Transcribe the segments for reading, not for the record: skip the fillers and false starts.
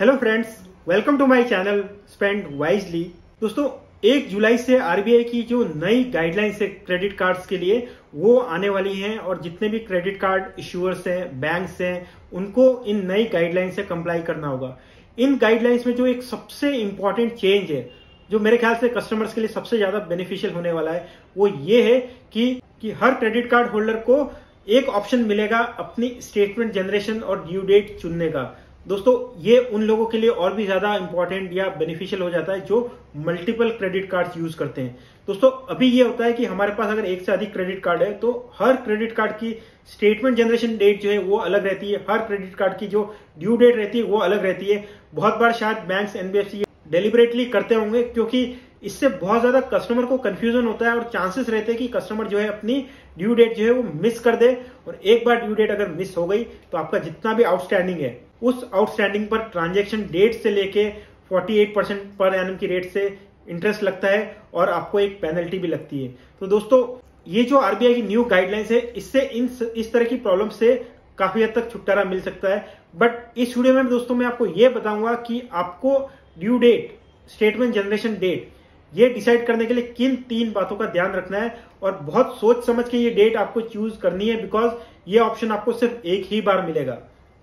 Hello friends, welcome to my channel spend wisely. दोस्तों, 1 जुलाई से RBI की जो नई गाइडलाइंस है क्रेडिट कार्ड्स के लिए वो आने वाली हैं और जितने भी क्रेडिट कार्ड इश्यूअर्स हैं, बैंक्स हैं, उनको इन नई गाइडलाइंस से कंप्लाई करना होगा। इन गाइडलाइंस में जो एक सबसे इंपॉर्टेंट चेंज है, जो मेरे ख्याल से कस्टमर्स के लिए सबसे ज्यादा बेनिफिशियल होने वाला है, वो ये है कि हर क्रेडिट कार्ड होल्डर को एक ऑप्शन मिलेगा अपनी स्टेटमेंट जनरेशन और ड्यू डेट चुनने का। दोस्तों, ये उन लोगों के लिए और भी ज्यादा इंपॉर्टेंट या बेनिफिशियल हो जाता है जो मल्टीपल क्रेडिट कार्ड्स यूज करते हैं। दोस्तों, अभी ये होता है कि हमारे पास अगर एक से अधिक क्रेडिट कार्ड है तो हर क्रेडिट कार्ड की स्टेटमेंट जनरेशन डेट जो है वो अलग रहती है, हर क्रेडिट कार्ड की जो ड्यू डेट रहती है वो अलग रहती है। बहुत बार शायद बैंक्स, एनबीएफसी डेलिबरेटली करते होंगे क्योंकि इससे बहुत ज्यादा कस्टमर को कंफ्यूजन होता है और चांसेस रहते हैं कि कस्टमर जो है अपनी ड्यू डेट जो है वो मिस कर दे। और एक बार ड्यू डेट अगर मिस हो गई तो आपका जितना भी आउटस्टैंडिंग है उस आउटस्टैंडिंग पर ट्रांजैक्शन डेट से लेके 48% पर एनम की रेट से इंटरेस्ट लगता है और आपको एक पेनल्टी भी लगती है। तो दोस्तों, ये जो आरबीआई की न्यू गाइडलाइंस है, इससे इस तरह की प्रॉब्लम से काफी हद तक छुटकारा मिल सकता है। बट इस वीडियो में दोस्तों मैं आपको ये बताऊंगा कि आपको due date, statement generation date, ये डिसाइड करने के लिए किन 3 बातों का ध्यान रखना है और बहुत सोच समझ के ये डेट आपको चूज करनी है, बिकॉज ये ऑप्शन आपको सिर्फ एक ही बार मिलेगा।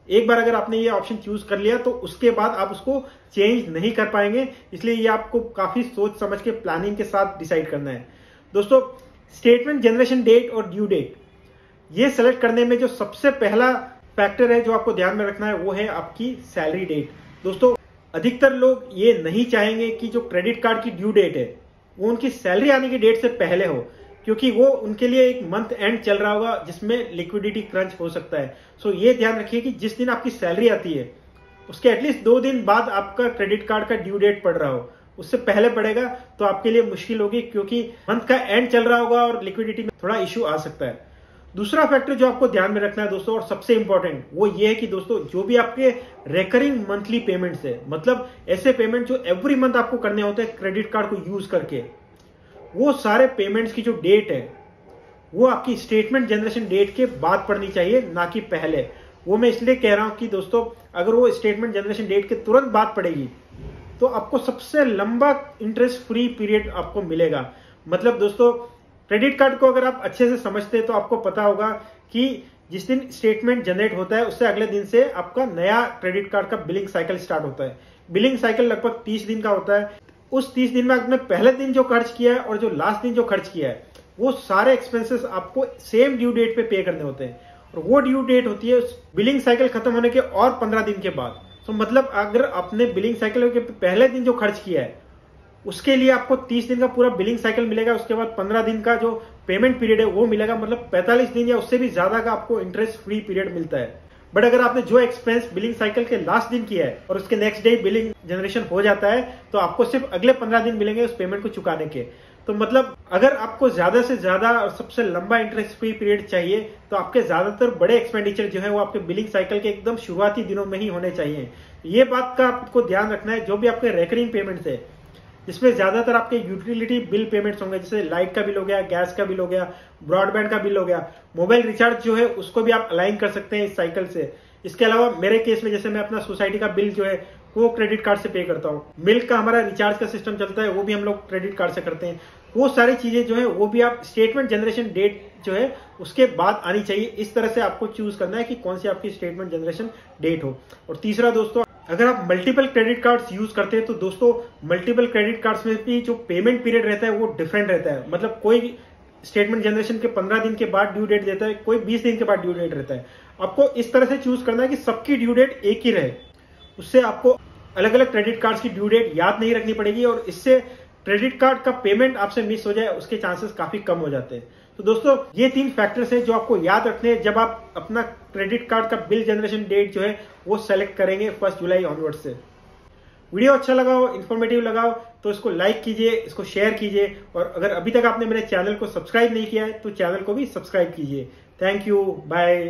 एक बार अगर आपने ये ऑप्शन चूज कर लिया तो उसके बाद आप उसको चेंज नहीं कर पाएंगे, इसलिए ये आपको काफी सोच समझ के प्लानिंग के साथ डिसाइड करना है। दोस्तों, स्टेटमेंट जनरेशन डेट और ड्यू डेट ये सेलेक्ट करने में जो सबसे पहला फैक्टर है जो आपको ध्यान में रखना है वो है आपकी सैलरी डेट। दोस्तों, अधिकतर लोग ये नहीं चाहेंगे कि जो क्रेडिट कार्ड की ड्यू डेट है वो उनकी सैलरी आने की डेट से पहले हो, क्योंकि वो उनके लिए एक मंथ एंड चल रहा होगा जिसमें लिक्विडिटी क्रंच हो सकता है। सो ये ध्यान रखिए कि जिस दिन आपकी सैलरी आती है उसके एटलीस्ट 2 दिन बाद आपका क्रेडिट कार्ड का ड्यू डेट पड़ रहा हो। उससे पहले पड़ेगा तो आपके लिए मुश्किल होगी, क्योंकि मंथ का एंड चल रहा होगा और लिक्विडिटी में थोड़ा इश्यू आ सकता है। दूसरा फैक्टर जो आपको ध्यान में रखना है दोस्तों, और सबसे इंपॉर्टेंट, वो ये है कि दोस्तों जो भी आपके रेकरिंग मंथली पेमेंट्स है, मतलब ऐसे पेमेंट जो एवरी मंथ आपको करने होते हैं क्रेडिट कार्ड को यूज करके, वो सारे पेमेंट्स की जो डेट है वो आपकी स्टेटमेंट जनरेशन डेट के बाद पड़नी चाहिए, ना कि पहले। वो मैं इसलिए कह रहा हूं कि दोस्तों अगर वो स्टेटमेंट जनरेशन डेट के तुरंत बाद पड़ेगी तो आपको सबसे लंबा इंटरेस्ट फ्री पीरियड आपको मिलेगा। मतलब दोस्तों, क्रेडिट कार्ड को अगर आप अच्छे से समझते हैं तो आपको पता होगा कि जिस दिन स्टेटमेंट जनरेट होता है उससे अगले दिन से आपका नया क्रेडिट कार्ड का बिलिंग साइकिल स्टार्ट होता है। बिलिंग साइकिल लगभग 30 दिन का होता है। उस 30 दिन में आपने पहले दिन जो खर्च किया है और जो लास्ट दिन जो खर्च किया है वो सारे एक्सपेंसेस आपको सेम ड्यू डेट पे करने होते हैं, और वो ड्यू डेट होती है बिलिंग साइकिल खत्म होने के और 15 दिन के बाद। तो मतलब अगर आपने बिलिंग साइकिल के पहले दिन जो खर्च किया है उसके लिए आपको 30 दिन का पूरा बिलिंग साइकिल मिलेगा, उसके बाद 15 दिन का जो पेमेंट पीरियड है वो मिलेगा, मतलब 45 दिन या उससे भी ज्यादा का आपको इंटरेस्ट फ्री पीरियड मिलता है। बट अगर आपने जो एक्सपेंस बिलिंग साइकिल के लास्ट दिन किया है और उसके नेक्स्ट डे बिलिंग जनरेशन हो जाता है तो आपको सिर्फ अगले 15 दिन मिलेंगे उस पेमेंट को चुकाने के। तो मतलब अगर आपको ज्यादा से ज्यादा और सबसे लंबा इंटरेस्ट फ्री पीरियड चाहिए तो आपके ज्यादातर बड़े एक्सपेंडिचर जो है वो आपके बिलिंग साइकिल के एकदम शुरुआती दिनों में ही होने चाहिए। ये बात का आपको ध्यान रखना है। जो भी आपके रेकरिंग पेमेंट्स है जिसमें ज्यादातर आपके यूटिलिटी बिल पेमेंट्स होंगे, जैसे लाइट का बिल हो गया, गैस का बिल हो गया, ब्रॉडबैंड का बिल हो गया, मोबाइल रिचार्ज जो है उसको भी आप अलाइन कर सकते हैं इस साइकिल से। इसके अलावा मेरे केस में जैसे मैं अपना सोसाइटी का बिल जो है वो क्रेडिट कार्ड से पे करता हूँ, मिल्क का हमारा रिचार्ज का सिस्टम चलता है वो भी हम लोग क्रेडिट कार्ड से करते हैं। वो सारी चीजें जो है वो भी आप स्टेटमेंट जनरेशन डेट जो है उसके बाद आनी चाहिए। इस तरह से आपको चूज करना है कि कौन सी आपकी स्टेटमेंट जनरेशन डेट हो। और तीसरा दोस्तों, अगर आप मल्टीपल क्रेडिट कार्ड्स यूज करते हैं तो दोस्तों मल्टीपल क्रेडिट कार्ड्स में भी जो पेमेंट पीरियड रहता है वो डिफरेंट रहता है। मतलब कोई स्टेटमेंट जनरेशन के 15 दिन के बाद ड्यू डेट देता है, कोई 20 दिन के बाद ड्यू डेट रहता है। आपको इस तरह से चूज करना है कि सबकी ड्यू डेट एक ही रहे। उससे आपको अलग अलग क्रेडिट कार्ड्स की ड्यू डेट याद नहीं रखनी पड़ेगी और इससे क्रेडिट कार्ड का पेमेंट आपसे मिस हो जाए उसके चांसेस काफी कम हो जाते हैं। तो दोस्तों, ये 3 फैक्टर्स हैं जो आपको याद रखने हैं जब आप अपना क्रेडिट कार्ड का बिल जनरेशन डेट जो है वो सेलेक्ट करेंगे 1 जुलाई ऑनवर्ड से। वीडियो अच्छा लगा हो, इन्फॉर्मेटिव लगा हो तो इसको लाइक कीजिए, इसको शेयर कीजिए, और अगर अभी तक आपने मेरे चैनल को सब्सक्राइब नहीं किया है तो चैनल को भी सब्सक्राइब कीजिए। Thank you, bye.